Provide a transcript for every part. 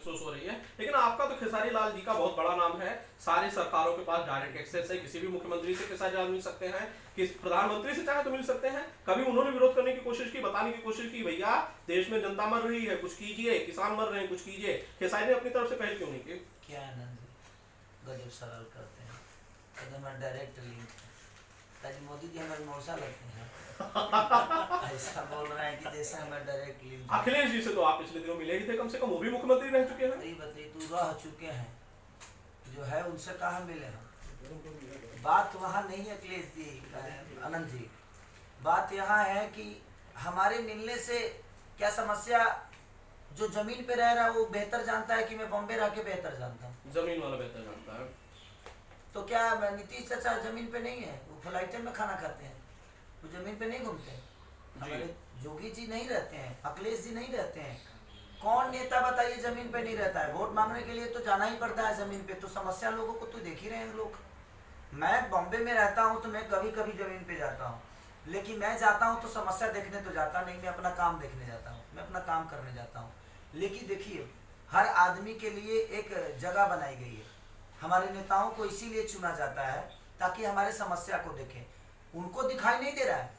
अफसोस हो रही है। लेकिन आपका तो खेसारी लाल जी का बहुत बड़ा नाम है, सारी सरकारों के पास डायरेक्ट एक्सेस है, किसी भी मुख्यमंत्री से खेसारी लाल मिल सकते हैं, किस प्रधानमंत्री से चाहे तो मिल सकते हैं। कभी उन्होंने विरोध करने की कोशिश की, बताने की कोशिश की भैया देश में जनता मर रही है, कुछ कीजिए, किसान मर रहे हैं, कुछ कीजिए? खेसारी ने अपनी तरफ से पहल क्यों नहीं की? क्या आनंद जी गजब सवाल करते हैं, एकदम डायरेक्ट लिंक है। ताकि मोदी जी हमारे मौसा लगते हैं ऐसा बोल रहे हैं कि जैसे हमारे डायरेक्ट लिंक है। अखिलेश जी से तो आप पिछले दिनों मिले ही थे, कम से कम वो भी मुख्यमंत्री रह चुके हैं। अरे बताइए, तू रह चुके हैं जो है उनसे कहाँ मिले हम? बात वहाँ नहीं है अखिलेश जी, आनंद जी, बात यहाँ है कि हमारे मिलने से क्या समस्या, जो जमीन पे रह रहा है वो बेहतर जानता है कि मैं बॉम्बे रह के बेहतर जानता हूँ। जमीन वाला बेहतर जानता है। तो क्या नीतीश चाचा जमीन पे नहीं है? वो फ्लाइट में खाना खाते हैं, वो जमीन पे नहीं घूमते हैं। हमारे योगी जी नहीं रहते हैं, अखिलेश जी नहीं रहते हैं। कौन नेता बताइए जमीन पे नहीं रहता है? वोट मांगने के लिए तो जाना ही पड़ता है जमीन पे। तो समस्या लोगों को तो देख ही रहे हैं लोग। मैं बॉम्बे में रहता हूँ तो मैं कभी कभी जमीन पे जाता हूँ, लेकिन मैं जाता हूँ तो समस्या देखने तो जाता नहीं, मैं अपना काम देखने जाता हूँ, मैं अपना काम करने जाता हूँ। लेकिन देखिए, हर आदमी के लिए एक जगह बनाई गई है। हमारे नेताओं को इसीलिए चुना जाता है ताकि हमारे समस्या को देखें। उनको दिखाई नहीं दे रहा है,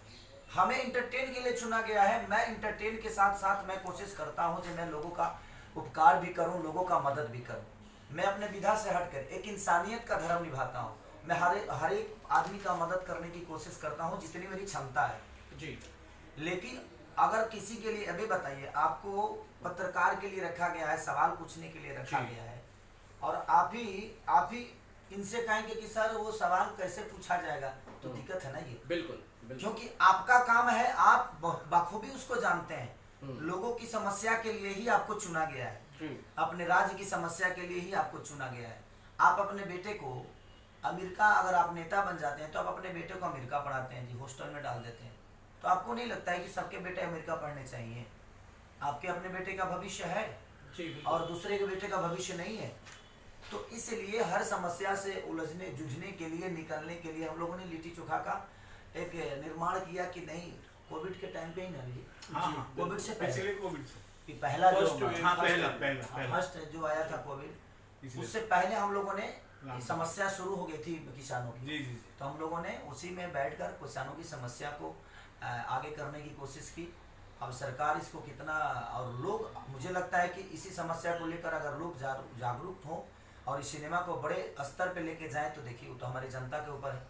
हमें इंटरटेन के लिए चुना गया है। मैं इंटरटेन के साथ साथ मैं कोशिश करता हूँ कि मैं लोगों का उपकार भी करूँ, लोगों का मदद भी करूँ। मैं अपने विधा से हटकर एक इंसानियत का धर्म निभाता हूँ। मैं हर एक आदमी का मदद करने की कोशिश करता हूँ जितनी मेरी क्षमता है जी। लेकिन अगर किसी के लिए, अभी बताइए, आपको पत्रकार के लिए रखा गया है, सवाल पूछने के लिए रखा गया है, और आप ही इनसे कहेंगे कि सर वो सवाल कैसे पूछा जाएगा, तो दिक्कत है ना ये। बिल्कुल, क्योंकि आपका काम है, आप बखूबी उसको जानते हैं। लोगों की समस्या के लिए ही आपको चुना गया है, अपने राज्य की समस्या के लिए ही आपको चुना गया है। आप अपने बेटे को अमेरिका, अगर आप नेता बन जाते हैं तो आप अपने बेटे को अमेरिका पढ़ाते हैं जी, हॉस्टल में डाल देते हैं। तो आपको नहीं लगता है कि सबके बेटे अमेरिका पढ़ने चाहिए? आपके अपने बेटे का भविष्य है और दूसरे के बेटे का भविष्य नहीं है। तो इसलिए हर समस्या से उलझने जूझने के लिए, निकलने के लिए हम लोगों ने लिट्टी चोखा का एक निर्माण किया कि नहीं, कोविड के टाइम पे ही ना जी, कोविड से पहले, कि पहला जो फर्स्ट जो आया था कोविड, उससे पहले हम लोगों ने समस्या शुरू हो गई थी किसानों की। तो हम लोगों ने उसी में बैठकर किसानों की समस्या को आगे करने की कोशिश की। अब सरकार इसको कितना, और लोग, मुझे लगता है कि इसी समस्या को लेकर अगर लोग जागरूक हों और इस सिनेमा को बड़े स्तर पे लेके जाएं तो देखिए, वो तो हमारी जनता के ऊपर है।